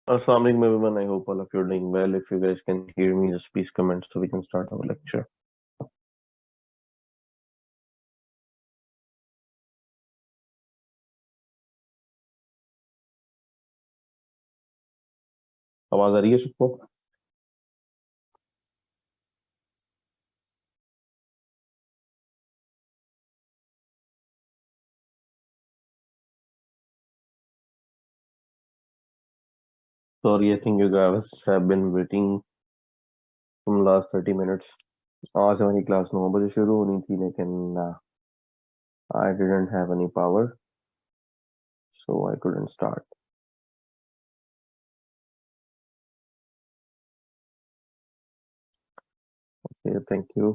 Assalamu alaikum everyone. I hope all of you are doing well. If you guys can hear me, just please comment so we can start our lecture. आवाज आ रही है सबको? Sorry, I think you guys have been waiting from last 30 minutes. आज हमारी class 9 बजे शुरू होनी थी लेकिन I didn't have any power, so I couldn't start. Okay, thank you.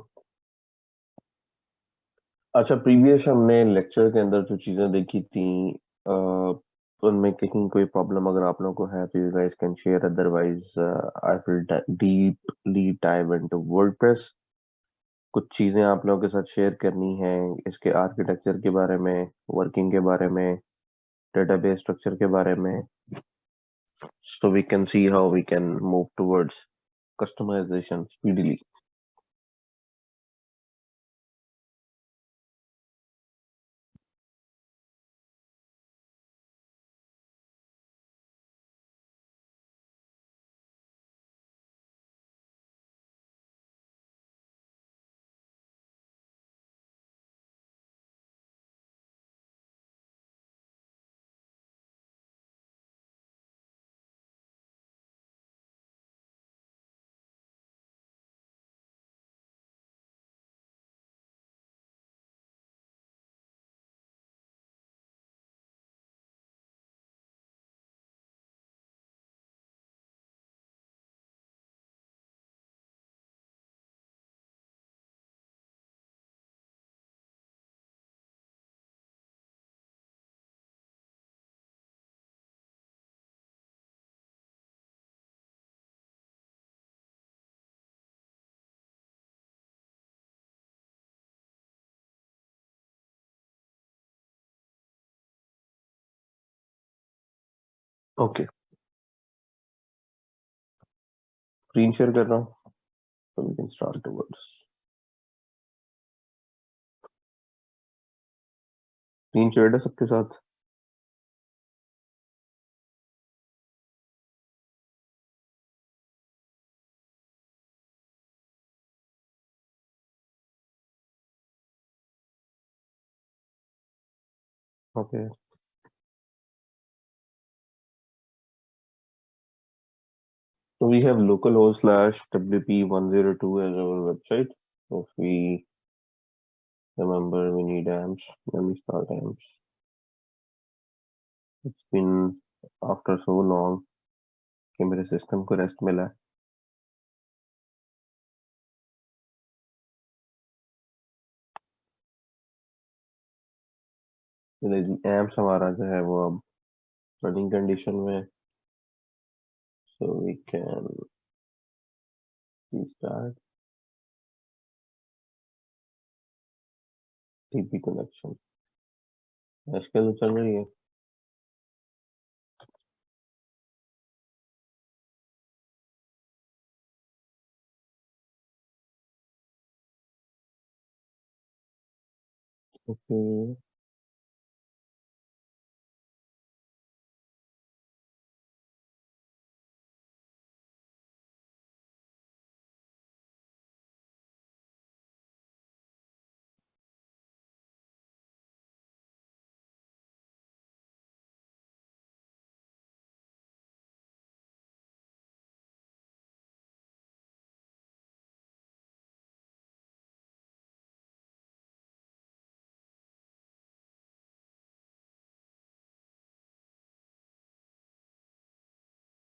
अच्छा, प्रीवियस हमने लेक्चर के अंदर जो चीजें देखी थी उनमें कहीं कोई प्रॉब्लम अगर आप लोगों को है तो you guys can share, otherwise I will deeply dive into WordPress. कुछ चीजें आप लोगों के साथ शेयर करनी है इसके आर्किटेक्चर के बारे में, वर्किंग के बारे में, डेटाबेस स्ट्रक्चर के बारे में, so we can see how we can move towards customization speedily. Okay, screen share कर रहा हूँ so we can start towards. Screen share है सबके साथ? Okay, so we have localhost/wp102 as our website. If we remember, we need amps. Let me start amps. It's been after so long कि मेरे system को rest मिला है। Amps हमारा जो है वो अब रनिंग कंडीशन में, so we can restart TP connection। इसके तो चल रही है। ओके,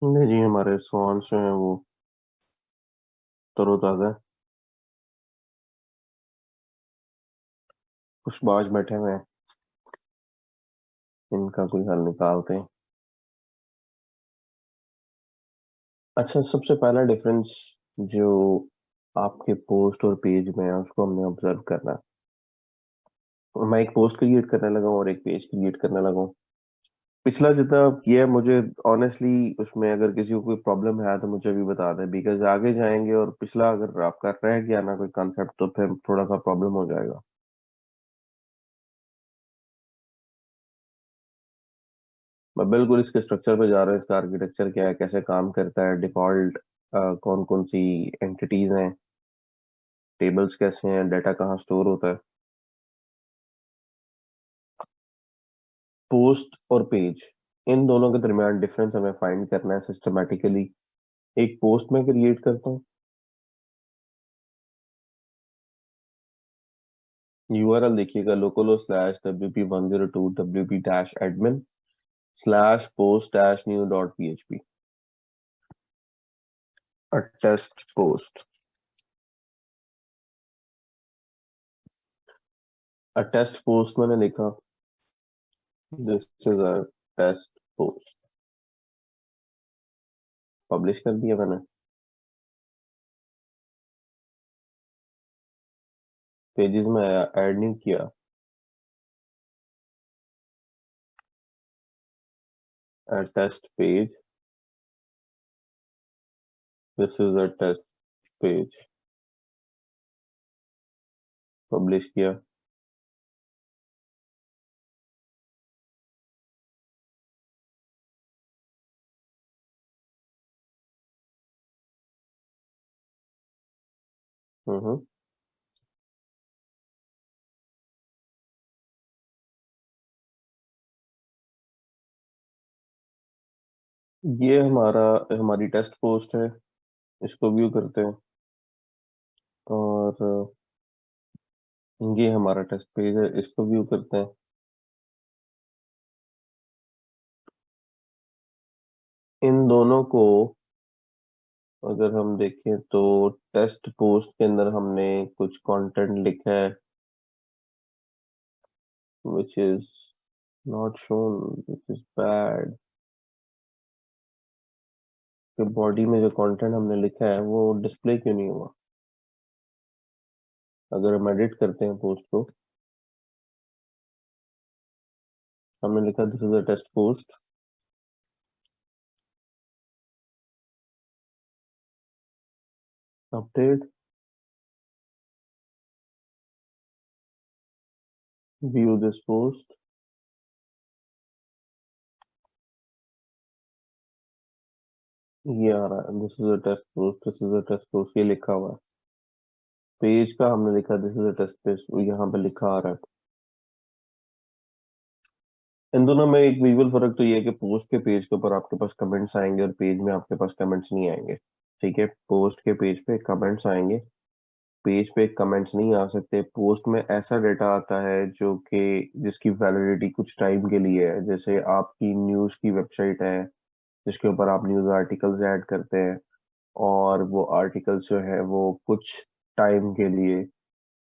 नहीं जी, हमारे स्वान्स जो है वो तरोताजा है। खुशबाश बैठे हुए हैं, इनका कोई हल निकालते हैं। अच्छा, सबसे पहला डिफरेंस जो आपके पोस्ट और पेज में है उसको हमने ऑब्जर्व करना है। मैं एक पोस्ट क्रिएट करने लगा हूँ और एक पेज क्रिएट करने लगा हूँ। पिछला जितना आप किया है, मुझे ऑनेस्टली उसमें अगर किसी को कोई प्रॉब्लम है तो मुझे भी बता दें, बिकॉज आगे जाएंगे और पिछला अगर आपका रह गया ना कोई कंसेप्ट तो फिर थोड़ा सा प्रॉब्लम हो जाएगा। मैं बिल्कुल इसके स्ट्रक्चर पे जा रहा हूँ, इसका आर्किटेक्चर क्या है, कैसे काम करता है, डिफॉल्ट कौन कौन सी एंटिटीज हैं, टेबल्स कैसे हैं, डाटा कहाँ स्टोर होता है। पोस्ट और पेज, इन दोनों के दरमियान डिफरेंस हमें फाइंड करना है सिस्टमेटिकली। एक पोस्ट में क्रिएट करता हूँ, यूआरएल देखिएगा लोकलो slash wp102 wp dash admin slash post dash new dot php। A test post, a test post मैंने लिखा, this is a test post, publish कर दिया मैंने। पेजेस में ऐड नहीं किया, a test page, this is a test page, publish किया। Hmm. ये हमारी टेस्ट पोस्ट है, इसको व्यू करते हैं। और ये हमारा टेस्ट पेज है, इसको व्यू करते हैं। इन दोनों को अगर हम देखें तो टेस्ट पोस्ट के अंदर हमने कुछ कंटेंट लिखा है which is not shown, which is bad। कि बॉडी में जो कंटेंट हमने लिखा है वो डिस्प्ले क्यों नहीं हुआ। अगर हम एडिट करते हैं पोस्ट को, हमने लिखा this is a test post, update, view this post, ये आ रहा है this is a test post, this is a test post, ये लिखा हुआ है। पेज का हमने लिखा this is a test page, यहाँ पे लिखा आ रहा है। इन दोनों में एक विजुअल फर्क तो ये है कि पोस्ट के पेज के ऊपर आपके पास कमेंट्स आएंगे और पेज में आपके पास कमेंट्स नहीं आएंगे। ठीक है, पोस्ट के पेज पे कमेंट्स आएंगे, पेज पे कमेंट्स नहीं आ सकते। पोस्ट में ऐसा डेटा आता है जो कि जिसकी वैलिडिटी कुछ टाइम के लिए है, जैसे आपकी न्यूज़ की वेबसाइट है जिसके ऊपर आप न्यूज़ आर्टिकल्स ऐड करते हैं, और वो आर्टिकल्स जो है वो कुछ टाइम के लिए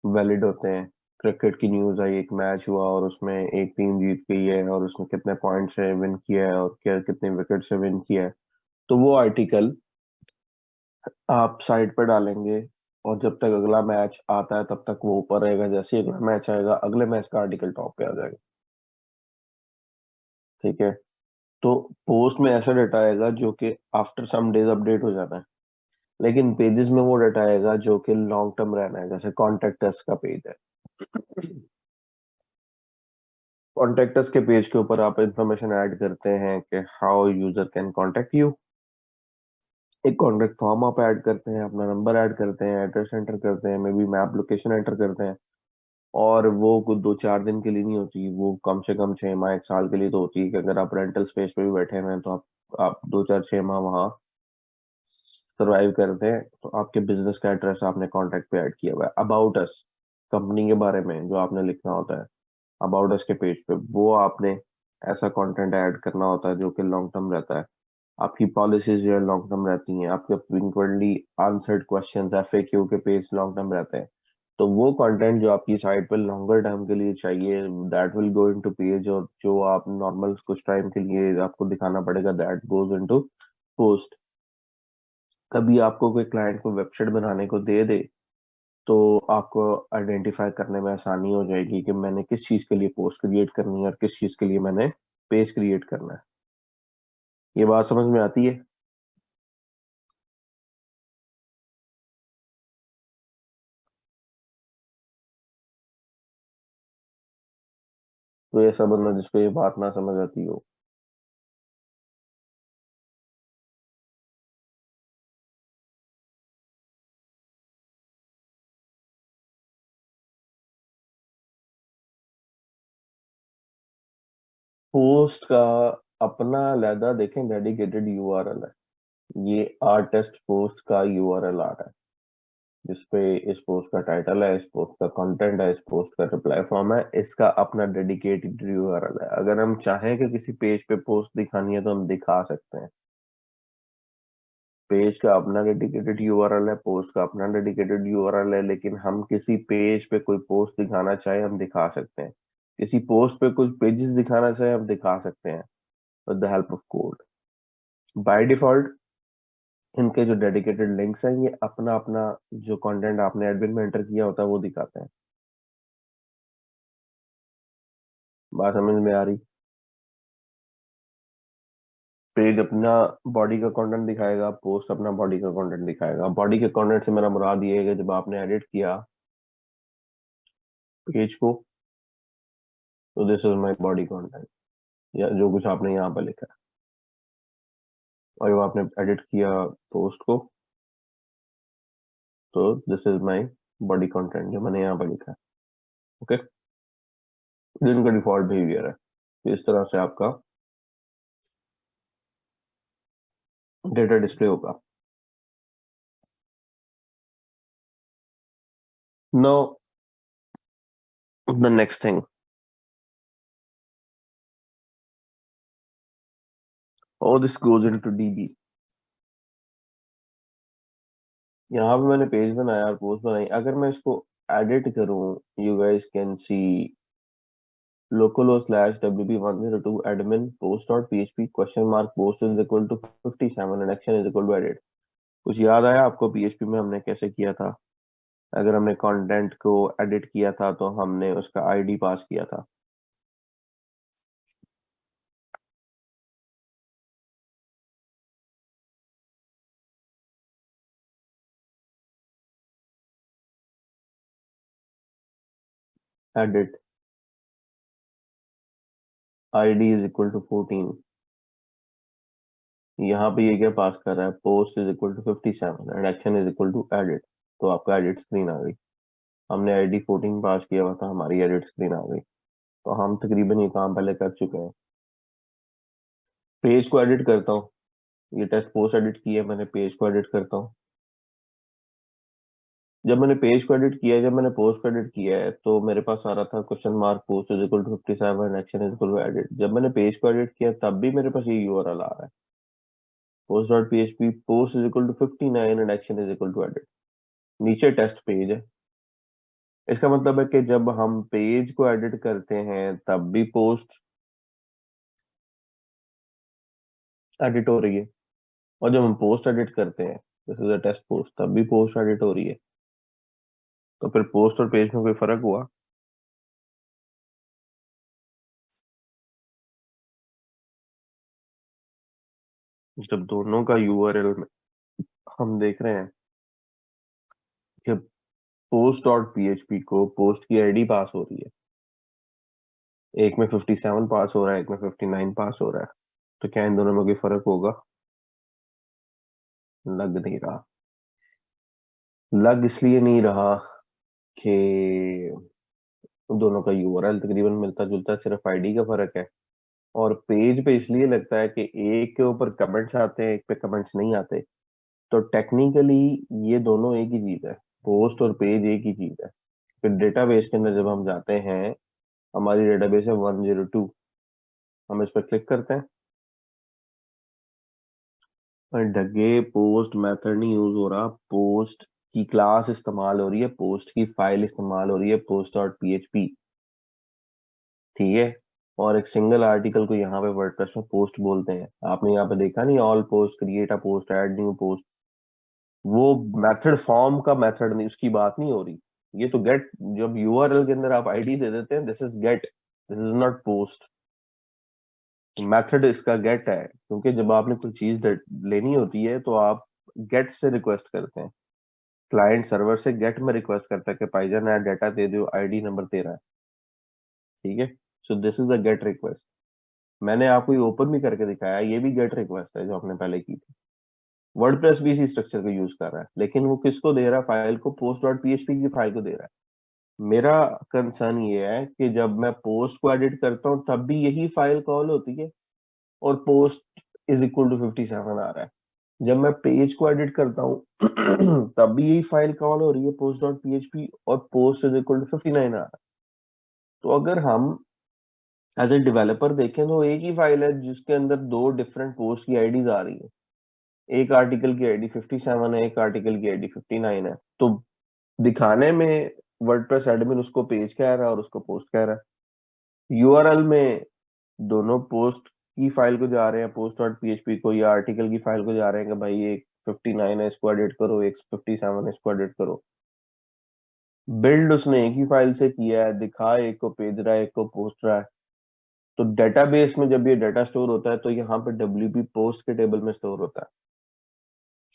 वैलिड होते हैं। क्रिकेट की न्यूज़ आई, एक मैच हुआ और उसमें एक टीम जीत गई है और उसने कितने पॉइंट से विन किया है और क्या कितने विकेट से विन किया है, तो वो आर्टिकल आप साइट पर डालेंगे और जब तक अगला मैच आता है तब तक वो ऊपर रहेगा, जैसे ही अगला मैच आएगा अगले मैच का आर्टिकल टॉप पे आ जाएगा। ठीक है, तो पोस्ट में ऐसा डाटा आएगा जो कि आफ्टर सम डेज अपडेट हो जाता है, लेकिन पेजेस में वो डाटा आएगा जो कि लॉन्ग टर्म रहना है। जैसे कॉन्टेक्ट अस का पेज है, कॉन्टेक्ट अस के पेज के ऊपर आप इंफॉर्मेशन ऐड करते हैं कि how user can contact you. एक कॉन्टेक्ट फॉर्म आप ऐड करते हैं, अपना नंबर ऐड करते हैं, एड्रेस एंटर करते हैं, may be map location enter करते हैं। और वो कुछ 2-4 दिन के लिए नहीं होती, वो कम से कम 6 माह 1 साल के लिए तो होती है, कि अगर आप रेंटल स्पेस पे भी बैठे हुए हैं तो आप 2-4-6 माह वहाँ सरवाइव करते हैं। तो आपके बिजनेस का एड्रेस आपने कॉन्टैक्ट पे ऐड किया हुआ है। अबाउट अस, कंपनी के बारे में जो आपने लिखना होता है अबाउट अस के पेज पे, वो आपने ऐसा कंटेंट ऐड करना होता है जो कि लॉन्ग टर्म रहता है। आपकी पॉलिसीज जो है लॉन्ग टर्म रहती हैं, आपके फ्रीक्वेंटली आंसर्ड क्वेश्चंस एफएक्यू के पेज लॉन्ग टर्म रहते हैं। तो वो कंटेंट जो आपकी साइट पर लॉन्गर टाइम के लिए चाहिए that will go into page, और जो आप नॉर्मल कुछ टाइम के लिए आपको दिखाना पड़ेगा दैट गोज इनटू पोस्ट। कभी आपको कोई क्लाइंट को वेबसाइट बनाने को दे दे तो आपको आइडेंटिफाई करने में आसानी हो जाएगी कि मैंने किस चीज़ के लिए पोस्ट क्रिएट करनी है और किस चीज़ के लिए मैंने पेज क्रिएट करना है। ये बात समझ में आती है? तो ऐसा बंदा जिसको ये बात ना समझ आती हो। पोस्ट का अपना अलहदा देखें डेडिकेटेड यूआरएल है। ये आर टेस्ट पोस्ट का यूआरएल आ रहा है, जिसपे इस पोस्ट का टाइटल है, इस पोस्ट का कंटेंट है, इस पोस्ट का रिप्लाई फॉर्म है। इसका अपना डेडिकेटेड यूआरएल है। अगर हम चाहें कि किसी पेज पे पोस्ट दिखानी है तो हम दिखा सकते हैं। पेज का अपना डेडिकेटेड यूआरएल है, पोस्ट का अपना डेडिकेटेड यूआरएल है, लेकिन हम किसी पेज पे कोई पोस्ट दिखाना चाहे हम दिखा सकते हैं। किसी पोस्ट पे कुछ पेजेस दिखाना चाहे हम दिखा सकते हैं with the help of code. By default इनके जो डेडिकेटेड लिंक्स हैं ये अपना अपना जो कंटेंट आपने एडमिन में एंटर किया होता है वो दिखाते हैं। बात समझ में आ रही? पेज अपना बॉडी का कंटेंट दिखाएगा, पोस्ट अपना बॉडी का कंटेंट दिखाएगा। बॉडी के कंटेंट से मेरा मुराद ये है कि जब आपने एडिट किया पेज को, तो this is my body content, या जो कुछ आपने यहाँ पर लिखा है। और जब आपने एडिट किया पोस्ट को, तो this is my body content जो मैंने यहाँ पर लिखा है। ओके, जिनका डिफॉल्ट बिहेवियर है। तो इस तरह से आपका डेटा डिस्प्ले होगा। Now the next thing, all this goes into DB। यहाँ पे मैंने पेज बनाया और पोस्ट बनाई। अगर मैं इसको एडिट करूँ, you guys can see localhost/wp102 admin post.php question mark post is equal to 57 and action is equal to edit। कुछ याद आया आपको पीएचपी में हमने कैसे किया था? अगर हमने कंटेंट को एडिट किया था तो हमने उसका आईडी पास किया था। Edit ID is equal to 14। यहाँ पे ये क्या पास कर रहा है? Post is equal to 57 and action is equal to edit. तो आपका एडिट स्क्रीन आ गई। हमने आईडी 14 पास किया हुआ था, हमारी एडिट स्क्रीन आ गई। तो हम तकरीबन ये काम पहले कर चुके हैं। पेज को एडिट करता हूँ। ये टेस्ट पोस्ट एडिट किया, मैंने पेज को एडिट करता हूँ। जब मैंने पेज को एडिट किया है, जब मैंने पोस्ट को एडिट किया है, तो मेरे पास आ रहा था question mark post is equal to 57 action is equal to edit. जब मैंने पेज को एडिट किया तब भी मेरे पास ये यूआरएल आ रहा है, post dot PHP post is equal to 59 and action is equal to edit. नीचे टेस्ट पेज है। इसका मतलब है कि जब हम पेज को एडिट करते हैं तब भी पोस्ट एडिट हो रही है, और जब हम पोस्ट एडिट करते हैं this is a test post, तब भी पोस्ट एडिट हो रही है। तो फिर पोस्ट और पेज में कोई फर्क हुआ? जब दोनों का यूआरएल हम देख रहे हैं कि पोस्ट डॉट पीएचपी को पोस्ट की आईडी पास हो रही है, एक में 57 पास हो रहा है, एक में 59 पास हो रहा है, तो क्या इन दोनों में कोई फर्क होगा? लग नहीं रहा। लग इसलिए नहीं रहा कि दोनों का यूआरएल तकरीबन मिलता जुलता है, सिर्फ आईडी का फर्क है। और पेज पे इसलिए लगता है कि एक के ऊपर कमेंट्स आते हैं, एक पे कमेंट्स नहीं आते। तो टेक्निकली ये दोनों एक ही चीज है, पोस्ट और पेज एक ही चीज है। फिर डेटाबेस के अंदर जब हम जाते हैं, हमारी डेटाबेस है 102, हम इस पर क्लिक करते हैं और डगे पोस्ट मेथड नहीं यूज हो रहा, पोस्ट की क्लास इस्तेमाल हो रही है, पोस्ट की फाइल इस्तेमाल हो रही है, पोस्ट डॉट पीएचपी। ठीक है। और एक सिंगल आर्टिकल को यहाँ पे वर्डप्रेस में पोस्ट बोलते हैं। आपने यहाँ पे देखा नहीं, all post, create a post, add new post. वो मेथड फॉर्म का मेथड नहीं, उसकी बात नहीं हो रही। ये तो गेट, जब यूआरएल के अंदर आप आईडी दे देते हैं, this is get, this is not post. Method इसका गेट है, क्योंकि जब आपने कोई चीज लेनी होती है तो आप गेट से रिक्वेस्ट करते हैं। क्लाइंट सर्वर से गेट में रिक्वेस्ट करता है कि भाईजान यार डाटा दे दो, आईडी नंबर तेरा है, ठीक है। So this is the gate request. मैंने आपको ये ओपन भी करके दिखाया, ये भी गेट रिक्वेस्ट है जो हमने पहले की थी। वर्डप्रेस भी इसी स्ट्रक्चर को यूज कर रहा है, लेकिन वो किसको दे रहा है? फाइल को, पोस्ट डॉट पीएचपी की फाइल को दे रहा है। मेरा कंसर्न ये है कि जब मैं पोस्ट को एडिट करता हूँ तब भी यही फाइल कॉल होती है और पोस्ट इज इक्वल टू 57 आ रहा है। जब मैं पेज को एडिट करता हूँ तब भी यही फाइल कॉल हो रही है, पोस्ट डॉट पीएचपी, और पोस्ट इज इक्वल टू 59 आ रहा है। तो अगर हम एज ए डेवलपर देखें तो एक ही फाइल है जिसके अंदर दो डिफरेंट पोस्ट की आईडीज आ रही है। एक आर्टिकल की आईडी 57 है, एक आर्टिकल की आईडी 59 है। तो दिखाने में वर्डप्रेस एडमिन उसको पेज कह रहा है और उसको पोस्ट कह रहा है। यूआरएल में दोनों पोस्ट की फाइल को जा रहे हैं, पोस्ट डॉट पीएचपी को, या आर्टिकल की फाइल को जा रहे हैं कि भाई एक 59 है इसको एडिट करो, एक 57 है इसको एडिट करो। बिल्ड उसने एक ही फाइल से किया है, दिखा एक को भेज रहा है, एक को पोस्ट रहा है। तो डेटाबेस में जब ये डाटा स्टोर होता है तो यहाँ पे डब्ल्यूपी पोस्ट के टेबल में स्टोर होता है।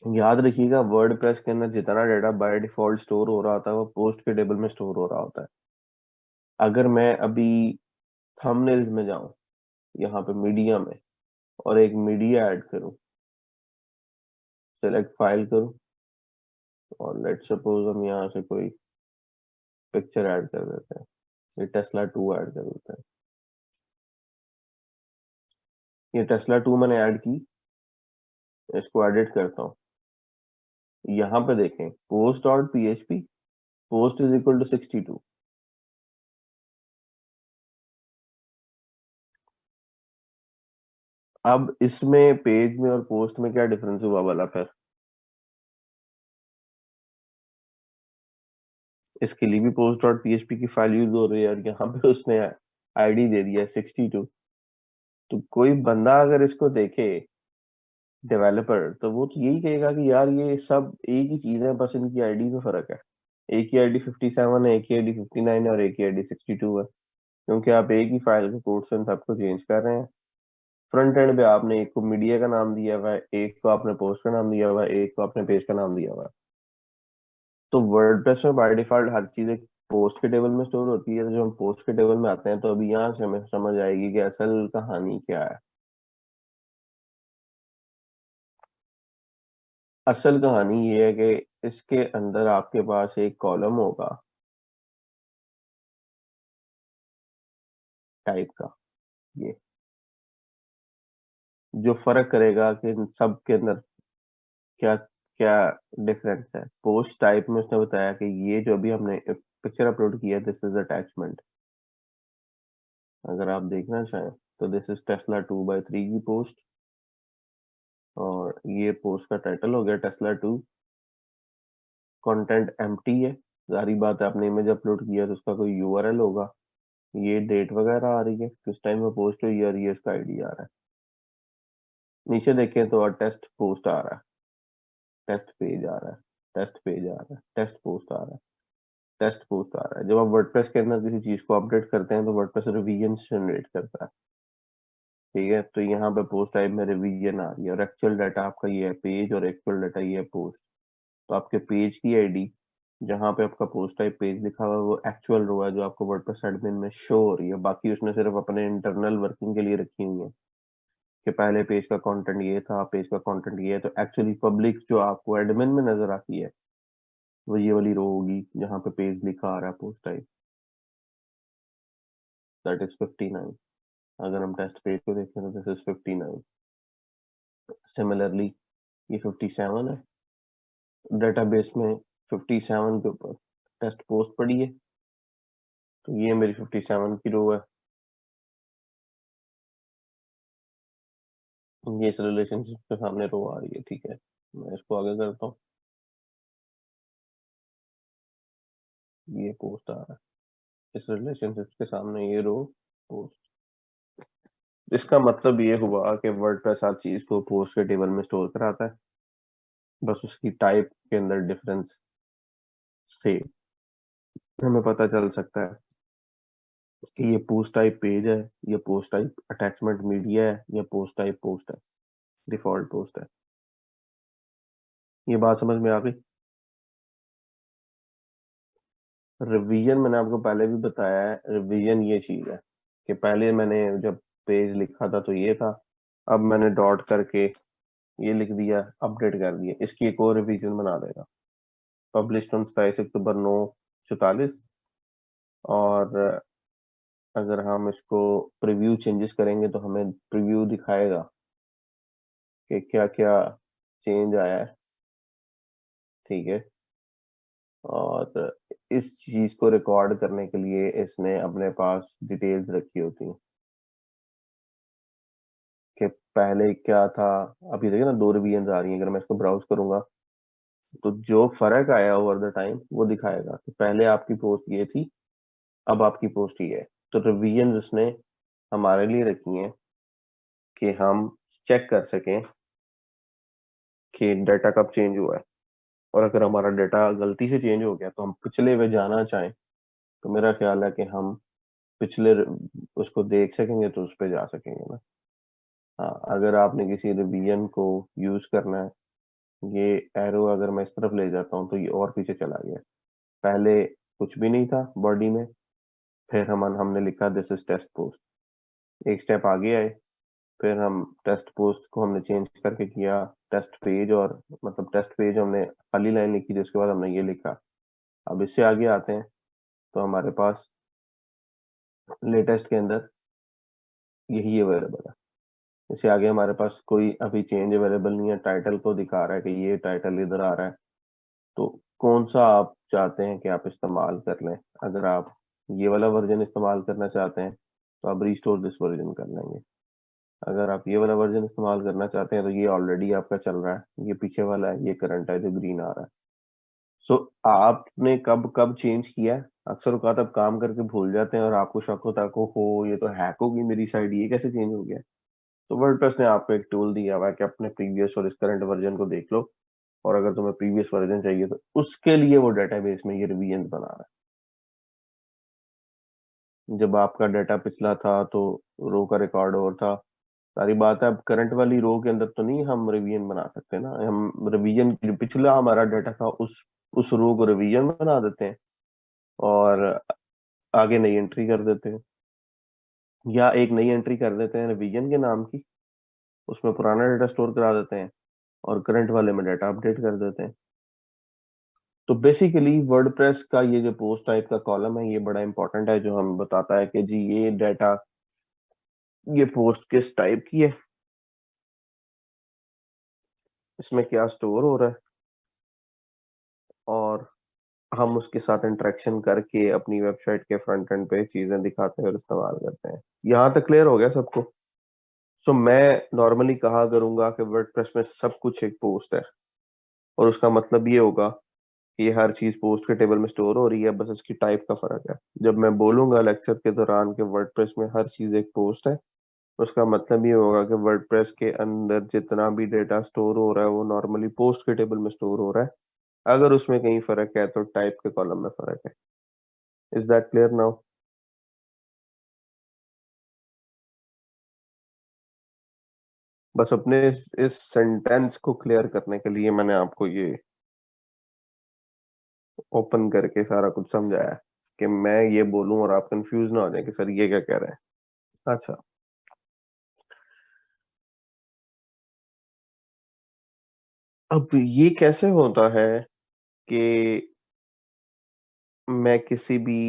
याद रखिएगा, वर्डप्रेस के अंदर जितना डाटा बाय डिफॉल्ट स्टोर हो रहा होता है वो पोस्ट के टेबल में स्टोर हो रहा होता है। अगर मैं अभी थंबनेल्स में जाऊं, यहाँ पे मीडिया में, और एक मीडिया ऐड करूं, सेलेक्ट फाइल करूं, और लेट सपोज हम यहाँ से कोई पिक्चर ऐड कर देते हैं, ये टेस्ला 2 ऐड कर देते हैं। ये टेस्ला 2 मैंने ऐड की, इसको एडिट करता हूँ। यहाँ पे देखें, post dot PHP, post is equal to 62। अब इसमें पेज में और पोस्ट में क्या डिफरेंस हुआ वाला? फिर इसके लिए भी पोस्ट डॉट पीएचपी की फाइल यूज हो रही है और यहाँ पे उसने आईडी दे दिया 62। तो कोई बंदा अगर इसको देखे, डेवलपर, तो वो तो यही कहेगा कि यार ये सब एक ही चीज है, बस इनकी आईडी में फर्क है। एक ही आईडी 57 है, एक ही आईडी 59 है, और एक ही आईडी 62 है, क्योंकि आप एक ही फाइल के कोड से उन सबको चेंज कर रहे हैं। फ्रंट एंड पे आपने एक को मीडिया का नाम दिया हुआ है, एक को आपने पोस्ट का नाम दिया हुआ है, एक को आपने पेज का नाम दिया हुआ है। तो वर्डप्रेस में बाय डिफॉल्ट हर चीज एक पोस्ट के टेबल में स्टोर होती है। तो जब हम पोस्ट के टेबल में आते हैं तो अभी यहाँ से हमें समझ आएगी कि असल कहानी क्या है। असल कहानी ये है कि इसके अंदर आपके पास एक कॉलम होगा टाइप का, ये जो फर्क करेगा कि इन सब के अंदर क्या क्या डिफरेंस है। पोस्ट टाइप में उसने बताया कि ये जो अभी हमने पिक्चर अपलोड किया, दिस इज अटैचमेंट। अगर आप देखना चाहें तो दिस इज टेस्ला 2/3 की पोस्ट, और ये पोस्ट का टाइटल हो गया टेस्ला 2। कंटेंट एम्प्टी है, सारी बात है, आपने इमेज अपलोड किया तो उसका कोई यूआरएल होगा। ये डेट वगैरह आ रही है, किस टाइम में पोस्ट हुई, और ये उसका आईडी आ रहा है। नीचे देखें तो टेस्ट पोस्ट आ रहा है, टेस्ट पेज आ रहा है, टेस्ट पेज आ रहा है, टेस्ट पोस्ट आ रहा है, टेस्ट पोस्ट आ रहा है। जब आप वर्डप्रेस के अंदर किसी चीज को अपडेट करते हैं तो वर्डप्रेस रिवीजन जनरेट करता है, ठीक है। तो यहाँ पे पोस्ट टाइप में रिवीजन आ रही है, और एक्चुअल डाटा आपका ये है पेज, और एक्चुअल डाटा ये है पोस्ट। तो आपके पेज की आईडी, जहाँ पे आपका पोस्ट टाइप पेज लिखा हुआ है, वो एक्चुअल रो है जो आपको वर्डप्रेस एडमिन में शो हो रही है। बाकी उसने सिर्फ अपने इंटरनल वर्किंग के लिए रखी हुई है कि पहले पेज का कंटेंट ये था, पेज का कंटेंट ये है। तो एक्चुअली पब्लिक जो आपको एडमिन में नजर आती है वो ये वाली रो होगी जहाँ पे पेज लिखा आ रहा है पोस्ट टाइप, दैट इज 59। अगर हम टेस्ट पेज को देखें तो दिस इज 59। सिमिलरली ये 57 है, डेटाबेस में 57 के ऊपर टेस्ट पोस्ट पड़ी है, तो ये मेरी 57 की रो है। ये इस रिलेशनशिप के सामने रो आ रही है, ठीक है। मैं इसको आगे करता हूँ, ये पोस्ट आ रहा है इस रिलेशनशिप के सामने, ये रो पोस्ट। इसका मतलब ये हुआ कि वर्डप्रेस हर चीज को पोस्ट के टेबल में स्टोर कराता है, बस उसकी टाइप के अंदर डिफरेंस से हमें पता चल सकता है कि ये पोस्ट टाइप पेज है, ये पोस्ट टाइप अटैचमेंट मीडिया है, या पोस्ट टाइप पोस्ट है, डिफॉल्ट पोस्ट है। ये बात समझ में आ गई? रिवीजन मैंने आपको पहले भी बताया है, रिवीजन ये चीज है कि पहले मैंने जब पेज लिखा था तो ये था, अब मैंने डॉट करके ये लिख दिया, अपडेट कर दिया, इसकी एक और रिवीजन बना देगा। पब्लिश ऑन 27 अक्टूबर 9:44। और अगर हम इसको प्रीव्यू चेंजेस करेंगे तो हमें प्रीव्यू दिखाएगा कि क्या क्या चेंज आया है। ठीक है। और इस चीज को रिकॉर्ड करने के लिए इसने अपने पास डिटेल्स रखी होती हैं कि पहले क्या था। अभी देखिए ना, दो रिवीजन आ रही हैं, अगर मैं इसको ब्राउज करूंगा तो जो फर्क आया ओवर द टाइम वो दिखाएगा कि पहले आपकी पोस्ट ये थी, अब आपकी पोस्ट ये है। तो रिवीजन उसने हमारे लिए रखी हैं कि हम चेक कर सकें कि डाटा कब चेंज हुआ है। और अगर हमारा डाटा गलती से चेंज हो गया तो हम पिछले में जाना चाहें तो मेरा ख्याल है कि हम पिछले उसको देख सकेंगे तो उस पर जा सकेंगे ना। हाँ, अगर आपने किसी रिवीजन को यूज करना है, ये एरो अगर मैं इस तरफ ले जाता हूँ तो ये और पीछे चला गया। पहले कुछ भी नहीं था बॉडी में, फिर हमने लिखा दिस इज टेस्ट पोस्ट, एक स्टेप आगे आए, फिर हम टेस्ट पोस्ट को हमने चेंज करके किया टेस्ट पेज, और मतलब टेस्ट पेज हमने खाली लाइन लिखी थी, उसके बाद हमने ये लिखा। अब इससे आगे आते हैं तो हमारे पास लेटेस्ट के अंदर यही अवेलेबल है। इससे आगे हमारे पास कोई अभी चेंज अवेलेबल नहीं है। टाइटल को दिखा रहा है कि ये टाइटल इधर आ रहा है। तो कौन सा आप चाहते हैं कि आप इस्तेमाल कर लें? अगर आप ये वाला वर्जन इस्तेमाल करना चाहते हैं तो आप रिस्टोर दिस वर्जन कर लेंगे। अगर आप ये वाला वर्जन इस्तेमाल करना चाहते हैं तो ये ऑलरेडी आपका चल रहा है, ये पीछे वाला है, ये करंट है जो ग्रीन आ रहा है। सो आपने कब कब चेंज किया है? अक्सर औकात आप काम करके भूल जाते हैं और आपको शक होता है को हो ये तो हैक होगी मेरी साइड, ये कैसे चेंज हो गया। तो वर्डप्रेस ने आपको एक टूल दिया हुआ है कि अपने प्रीवियस और इस करंट वर्जन को देख लो, और अगर तुम्हें प्रीवियस वर्जन चाहिए तो उसके लिए वो डेटाबेस में ये रिवीजन बना रहा है। जब आपका डाटा पिछला था तो रो का रिकॉर्ड और था, सारी बात है। अब करंट वाली रो के अंदर तो नहीं हम रिवीजन बना सकते ना, हम रिवीजन पिछला हमारा डाटा था उस रो को रिवीजन बना देते हैं और आगे नई एंट्री कर देते हैं, या एक नई एंट्री कर देते हैं रिवीजन के नाम की, उसमें पुराना डाटा स्टोर करा देते हैं और करंट वाले में डाटा अपडेट कर देते हैं। तो बेसिकली वर्डप्रेस का ये जो पोस्ट टाइप का कॉलम है ये बड़ा इंपॉर्टेंट है, जो हमें बताता है कि जी ये डाटा, ये पोस्ट किस टाइप की है, इसमें क्या स्टोर हो रहा है, और हम उसके साथ इंटरेक्शन करके अपनी वेबसाइट के फ्रंट एंड पे चीजें दिखाते हैं और इस्तेमाल करते हैं। यहाँ तक क्लियर हो गया सबको? सो मैं नॉर्मली कहा करूंगा कि वर्डप्रेस में सब कुछ एक पोस्ट है, और उसका मतलब ये होगा कि ये हर चीज पोस्ट के टेबल में स्टोर हो रही है, बस उसकी टाइप का फर्क है। जब मैं बोलूंगा लेक्चर के दौरान कि वर्डप्रेस में हर चीज एक पोस्ट है, उसका मतलब ये होगा कि वर्डप्रेस के अंदर जितना भी डेटा स्टोर हो रहा है वो नॉर्मली पोस्ट के टेबल में स्टोर हो रहा है। अगर उसमें कहीं फर्क है तो टाइप के कॉलम में फर्क है। Is that clear now? बस अपने इस सेंटेंस को क्लियर करने के लिए मैंने आपको ये ओपन करके सारा कुछ समझाया कि मैं ये बोलूं और आप कंफ्यूज ना हो जाए कि सर ये क्या कह रहे हैं। अच्छा, अब ये कैसे होता है कि मैं किसी भी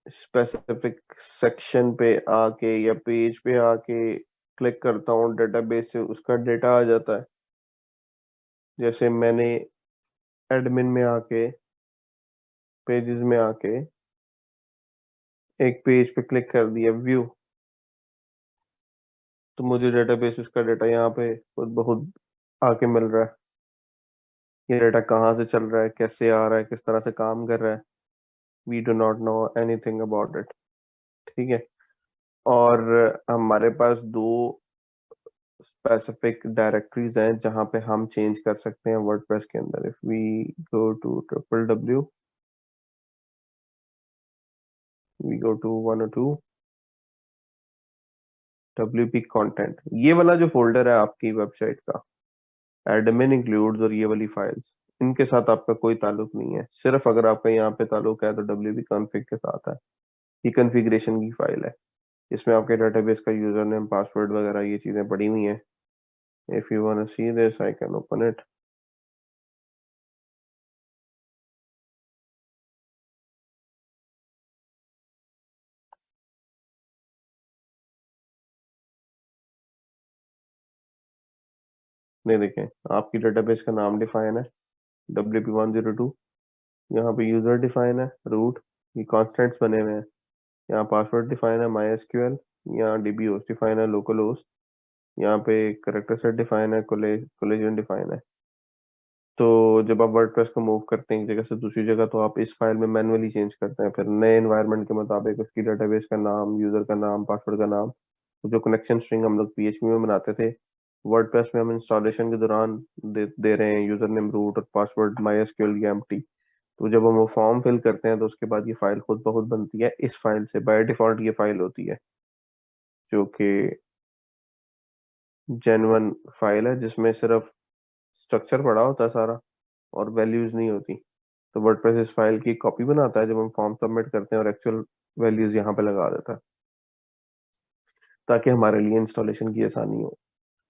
स्पेसिफिक सेक्शन पे आके या पेज पे आके क्लिक करता हूँ, डेटाबेस से उसका डेटा आ जाता है। जैसे मैंने एडमिन में आके, पेजेस में आके एक पेज पे क्लिक कर दिया व्यू, तो मुझे डेटाबेस उसका डाटा यहाँ पे खुद बहुत आके मिल रहा है। ये डाटा कहाँ से चल रहा है, कैसे आ रहा है, किस तरह से काम कर रहा है, we do not know anything about it. ठीक है। और हमारे पास दो स्पेसिफिक डायरेक्टरीज हैं जहाँ पे हम चेंज कर सकते हैं वर्डप्रेस के अंदर। If we go to www, we go to 102, WP content, ये वाला जो फोल्डर है आपकी वेबसाइट का, एडमिन इंक्लूड्स और ये वाली फाइल्स, इनके साथ आपका कोई ताल्लुक नहीं है। सिर्फ अगर आपका यहाँ पे ताल्लुक है तो WP कॉन्फ़िग के साथ है। ये कॉन्फ़िगरेशन की फाइल है, इसमें आपके डेटाबेस का यूजर नेम पासवर्ड वगैरह ये चीजें पड़ी हुई हैं। If you want to see this I can open it. नहीं, देखें, आपकी डेटाबेस का नाम डिफाइन है WP102, यहाँ पे यूजर डिफाइन है रूट, ये कॉन्स्टेंट्स बने हुए हैं। यहाँ पासवर्ड डिफाइन है MySQL, यहाँ DB होस्ट डिफाइन है लोकल होस्ट, यहाँ पे करेक्टर सेट डिफाइन है, कोलेजन डिफाइन है। तो जब आप वर्डप्रेस को मूव करते हैं एक जगह से दूसरी जगह, तो आप इस फाइल में मैनुअली चेंज करते हैं, फिर नए एनवायरनमेंट के मुताबिक उसकी डेटाबेस का नाम, यूजर का नाम, पासवर्ड का नाम, तो जो कनेक्शन स्ट्रिंग हम लोग PHP में बनाते थे, वर्डप्रेस में हम इंस्टॉलेशन के दौरान दे रहे हैं यूजर नेम रूट और पासवर्ड MySQL या एम्प्टी। तो जब हम वो फॉर्म फिल करते हैं तो उसके बाद ये फाइल खुद ब खुद बनती है। इस फाइल से बाय डिफॉल्ट ये फाइल होती है, जो कि जेन्युइन फाइल है, जिसमें सिर्फ स्ट्रक्चर पड़ा होता है सारा और वैल्यूज नहीं होती। तो वर्डप्रेस इस फाइल की कॉपी बनाता है जब हम फॉर्म सबमिट करते हैं और एक्चुअल वैल्यूज यहाँ पे लगा देता है, ताकि हमारे लिए इंस्टॉलेशन की आसानी हो।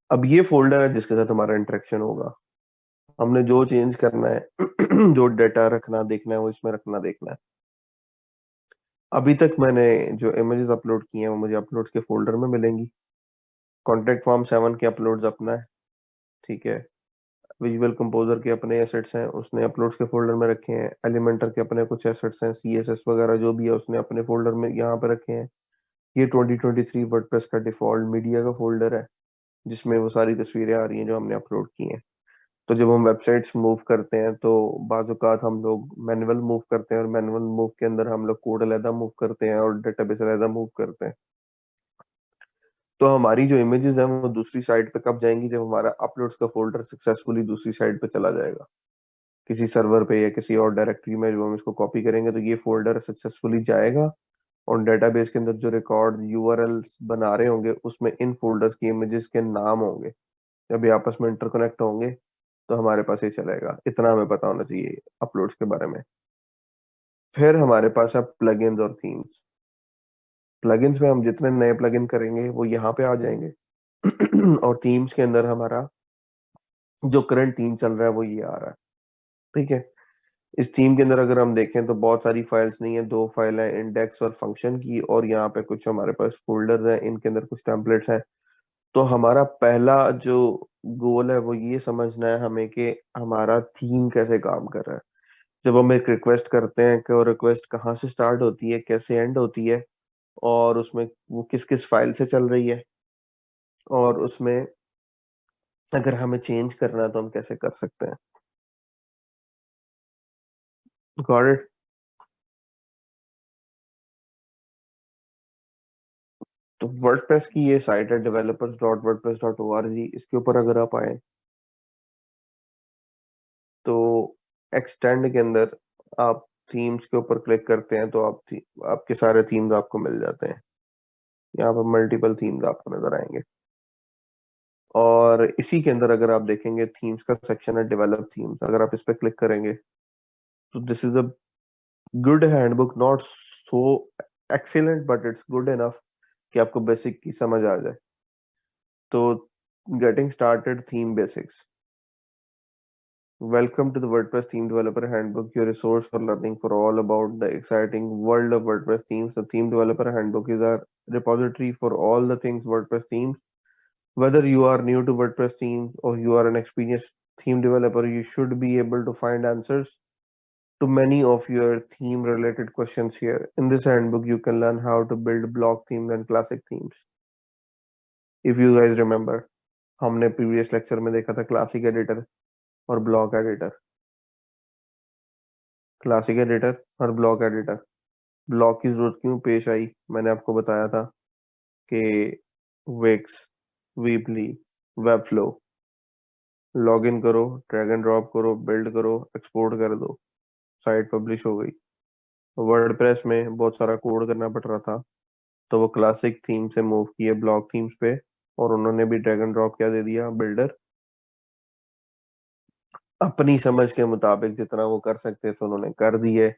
अब ये फोल्डर है जिसके साथ हमारा इंटरेक्शन होगा। हमने जो चेंज करना है जो डाटा रखना देखना है वो इसमें रखना देखना है। अभी तक मैंने जो इमेजेस अपलोड किए हैं वो मुझे अपलोड्स के फोल्डर में मिलेंगी। कॉन्टेक्ट फॉर्म 7 के अपलोड्स अपना है, ठीक है। विजुअल कंपोजर के अपने एसेट्स हैं, उसने अपलोड्स के फोल्डर में रखे हैं। एलिमेंटर के अपने कुछ एसेट्स हैं, CSS वगैरह जो भी है उसने अपने फोल्डर में यहाँ पे रखे हैं। ये 2023 वर्डप्रेस का डिफॉल्ट मीडिया का फोल्डर है, जिसमें वो सारी तस्वीरें आ रही हैं जो हमने अपलोड की हैं। तो जब हम वेबसाइट्स मूव करते हैं तो बाज़ औक़ात हम लोग मैनुअल मूव करते हैं, और मैनुअल मूव के अंदर हम लोग कोड अलहदा मूव करते हैं और डेटाबेस अलहदा मूव करते हैं। तो हमारी जो इमेजेस हैं वो दूसरी साइड पे कब जाएंगी, जब हमारा अपलोड्स का फोल्डर सक्सेसफुली दूसरी साइड पे चला जाएगा, किसी सर्वर पे या किसी और डायरेक्टरी में। जब हम इसको कॉपी करेंगे तो ये फोल्डर सक्सेसफुली जाएगा, और डेटाबेस के अंदर जो रिकॉर्ड URLs बना रहे होंगे उसमें इन फोल्डर्स की इमेजेस के नाम होंगे। जब ये आपस में इंटरकनेक्ट होंगे तो हमारे पास ये चलेगा। इतना हमें पता होना चाहिए अपलोड्स के बारे में। फिर हमारे पास है प्लगइन्स और थीम्स। प्लगइन्स में हम जितने नए प्लगइन करेंगे वो यहाँ पे आ जाएंगे और थीम्स के अंदर हमारा जो करंट थीम चल रहा है वो ये आ रहा है, ठीक है। इस थीम के अंदर अगर हम देखें तो बहुत सारी फाइल्स नहीं है, दो फाइल है, इंडेक्स और फंक्शन की, और यहाँ पे कुछ हमारे पास फोल्डर्स हैं, इनके अंदर कुछ टेम्पलेट्स हैं। तो हमारा पहला जो गोल है वो ये समझना है हमें कि हमारा थीम कैसे काम कर रहा है। जब हम एक रिक्वेस्ट करते हैं कि वो रिक्वेस्ट कहाँ से स्टार्ट होती है, कैसे एंड होती है, और उसमें वो किस किस फाइल से चल रही है, और उसमें अगर हमें चेंज करना है तो हम कैसे कर सकते हैं। Got it. तो वर्डप्रेस की ये साइट है developers.wordpress.org। इसके ऊपर अगर आप आए तो एक्सटेंड के अंदर आप थीम्स के ऊपर क्लिक करते हैं तो आपके सारे थीम्स आपको मिल जाते हैं। यहाँ पर मल्टीपल थीम्स आपको नजर आएंगे, और इसी के अंदर अगर आप देखेंगे थीम्स का सेक्शन है डेवलप थीम्स। अगर आप इस पर क्लिक करेंगे तो this is a good handbook, not so excellent but it's good enough कि आपको बेसिक की समझ आ जाए। तो getting started theme basics. Welcome to the WordPress Theme Developer Handbook, your resource for learning for all about the exciting world of WordPress themes. The Theme Developer Handbook is a repository for all the things WordPress themes. Whether you are new to WordPress themes or you are an experienced theme developer, you should be able to find answers to many of your theme related questions here. In this handbook, you can learn how to build block themes and classic themes. If you guys remember, हमने previous lecture में देखा था classic editor और block editor। Classic editor और block editor. Block की जरूरत क्यों पेश आई, मैंने आपको बताया था कि विक्स, वीपली, वेबफ्लो, लॉगिन करो, ड्रैग एंड ड्रॉप करो, बिल्ड करो, एक्सपोर्ट कर दो, साइट पब्लिश हो गई। वर्डप्रेस में बहुत सारा कोड करना पड़ रहा था, तो वो क्लासिक थीम से मूव किए ब्लॉक थीम्स पे, और उन्होंने भी ड्रैग एंड ड्रॉप क्या दे दिया, बिल्डर। अपनी समझ के मुताबिक जितना वो कर सकते थे उन्होंने कर दिए।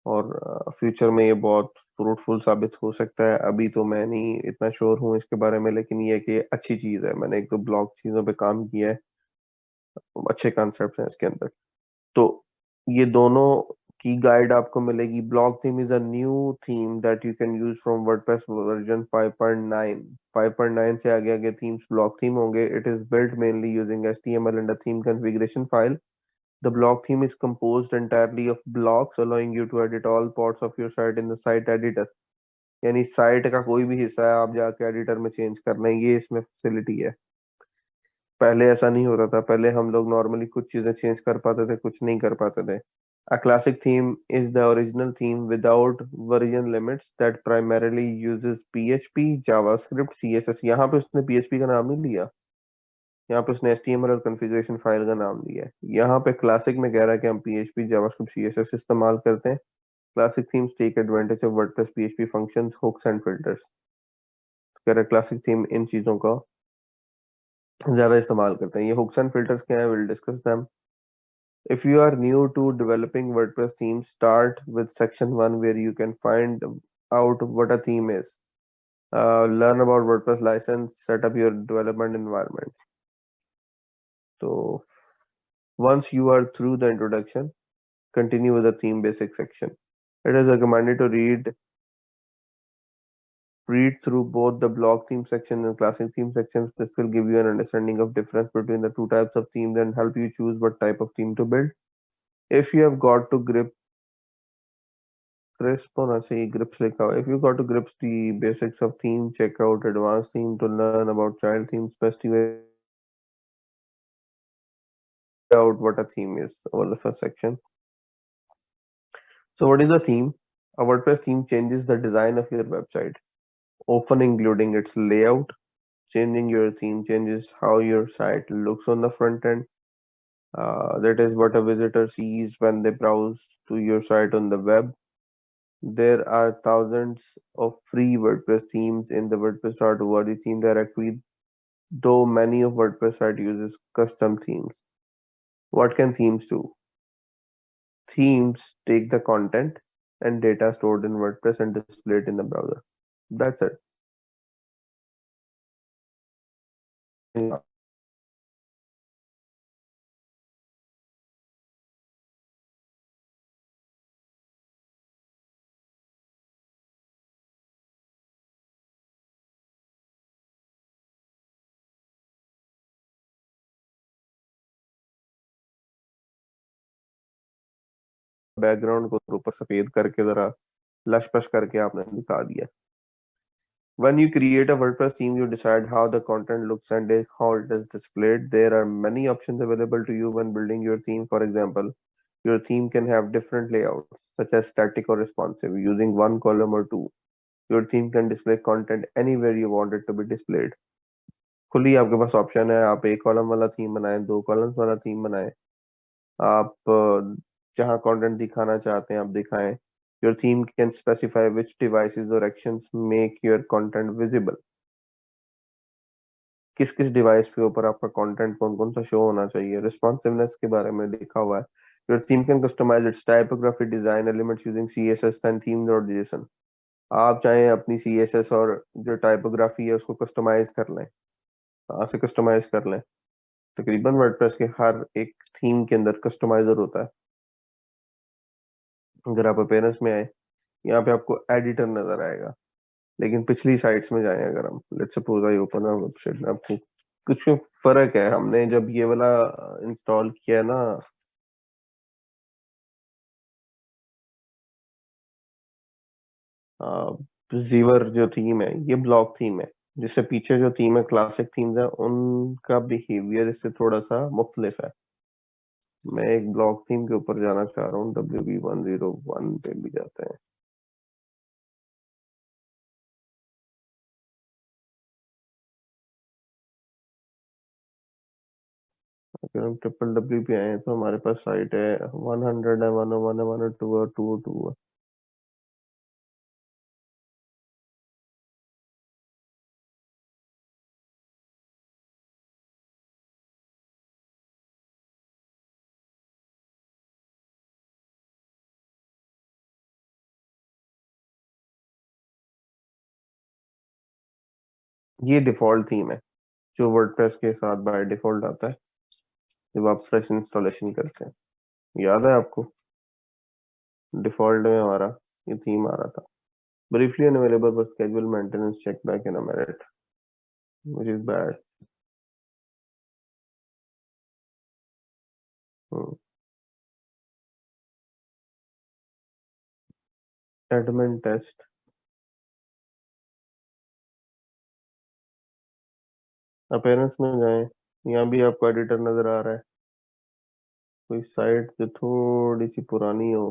और फ्यूचर में ये बहुत फ्रूटफुल साबित हो सकता है। अभी तो मैं नहीं इतना श्योर हूँ इसके बारे में, लेकिन ये कि अच्छी चीज है। मैंने एक दो ब्लॉग चीजों पे काम किया है, अच्छे कॉन्सेप्ट हैं इसके अंदर। तो ये दोनों की गाइड आपको मिलेगी। Blog theme is a new theme that you can use from WordPress version 5.9। 5.9 से आगे आगे थीम्स ब्लॉग थीम होंगे। It is built mainly using HTML and a theme configuration file. The block theme is composed entirely of blocks, allowing you to edit all parts of your site in the site editor. यानी site का कोई भी हिस्सा है आप जाके editor में change कर लें, ये इसमें फैसिलिटी है। पहले ऐसा नहीं होता था, पहले हम लोग नॉर्मली कुछ चीजें चेंज कर पाते थे, कुछ नहीं कर पाते थे। A classic theme is the original theme without version limits that primarily uses PHP, JavaScript, CSS। यहाँ पे उसने PHP का नाम नहीं लिया, यहाँ पे उसने HTML और कॉन्फ़िगरेशन फाइल का नाम लिया है। यहाँ पे क्लासिक में कह रहा है कि हम PHP, JavaScript, CSS इस्तेमाल करते हैं। Classic themes take advantage of WordPress PHP functions, hooks and filters. कह रहा है क्लासिक थीम इन चीजों का ज्यादा इस्तेमाल करते हैं। ये हुक्स एंड फिल्टर्स क्या है, will discuss them. If you are new to developing WordPress themes, start with section 1 where you can find out what a theme is. Learn about WordPress license, set up your development environment. So once you are through the introduction, continue with the theme basic section. It is recommended to read through both the block theme section and classic theme sections. This will give you an understanding of difference between the two types of themes and help you choose what type of theme to build. If you have got to crisp होना चाहिए, grips लिखा हुआ। If you got to grips the basics of theme, check out advanced theme to learn about child themes. Best way out what a theme is over the first section. So what is a theme? A WordPress theme changes the design of your website, often including its layout. Changing your theme changes how your site looks on the front end. That is what a visitor sees when they browse to your site on the web. There are thousands of free WordPress themes in the WordPress.org theme directory, though many of WordPress site uses custom themes. What can themes do? Themes take the content and data stored in WordPress and display it in the browser. That's it. Background को ऊपर सफेद करके जरा लश-पश करके आपने दिखा दिया। When you create a WordPress theme, you decide how the content looks and how it is displayed. There are many options available to you when building your theme. For example, your theme can have different layouts, such as static or responsive, using one column or two. Your theme can display content anywhere you want it to be displayed. खुली आपके पास option है, आप एक column वाला theme बनाएं, दो columns वाला theme बनाएं। आप जहाँ कंटेंट दिखाना चाहते हैं आप दिखाएं। Your theme can specify which devices और actions make your content visible. किस किस डिवाइस के ऊपर आपका कंटेंट कौन कौन सा शो होना चाहिए। रिस्पॉन्सिवनेस के बारे में लिखा हुआ है। Your theme can customise its typography design elements using CSS and theme dot JSON. आप चाहें अपनी CSS और जो टाइपोग्राफी है उसको कस्टमाइज कर लें, कहाँ से कस्टमाइज कर लें। तकरीबन वर्डप्रेस के हर एक थीम के अंदर कस्टमाइजर होता है। अगर आप अपीयरेंस में आए, यहाँ पे आपको एडिटर नजर आएगा, लेकिन पिछली साइट्स में जाएं अगर हम, let's suppose I open a website, आपको कुछ फर्क है। हमने जब ये वाला इंस्टॉल किया है ना, जीवर जो थीम है ये ब्लॉक थीम है। जिससे पीछे जो थीम है क्लासिक थीम्स है उनका बिहेवियर इससे थोड़ा सा मुख्तलिफ है। मैं एक ब्लॉक थीम के ऊपर जाना चाह रहा हूँ, WB101 पे भी जाते हैं। अगर हम WW पे आए तो हमारे पास साइट है 100 है, 101 है, 102 है, 202 है। ये डिफॉल्ट थीम है जो वर्डप्रेस के साथ बाय डिफॉल्ट आता है जब आप फ्रेश इंस्टॉलेशन करते हैं। याद है आपको? डिफॉल्ट में हमारा ये थीम आ रहा था, briefly unavailable for scheduled maintenance check back in a minute, which is bad. Hmm. Admin test, appearance में जाएं। यहाँ भी आपको एडिटर नजर आ रहा है, कोई साइट जो थोड़ी सी पुरानी हो।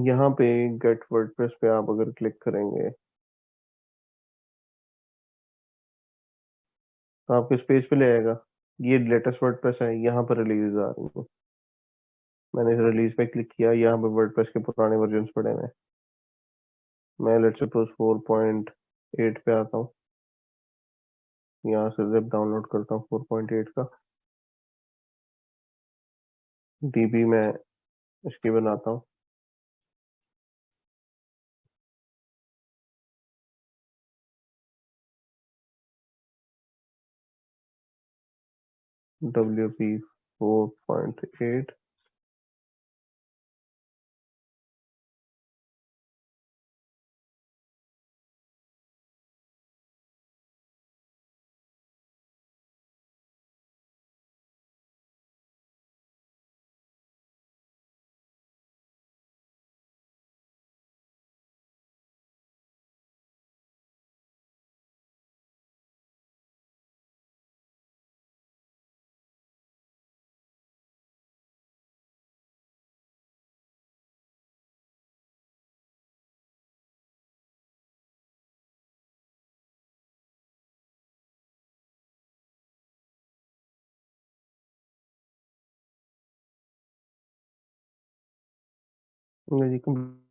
यहाँ पे गेट वर्डप्रेस पे आप अगर क्लिक करेंगे तो आपके इस पेज पे ले आएगा। ये लेटेस्ट वर्डप्रेस है, यहाँ पर रिलीज आ रही है। मैंने इस रिलीज पे क्लिक किया, यहाँ पे वर्डप्रेस के पुराने वर्जन पड़े हुए हैं। मैं लेट्स सपोज 4.8 पे आता हूँ, यहाँ से जिप डाउनलोड करता हूँ 4.8 का, डीबी में इसकी बनाता हूँ। WP 4.8, जी।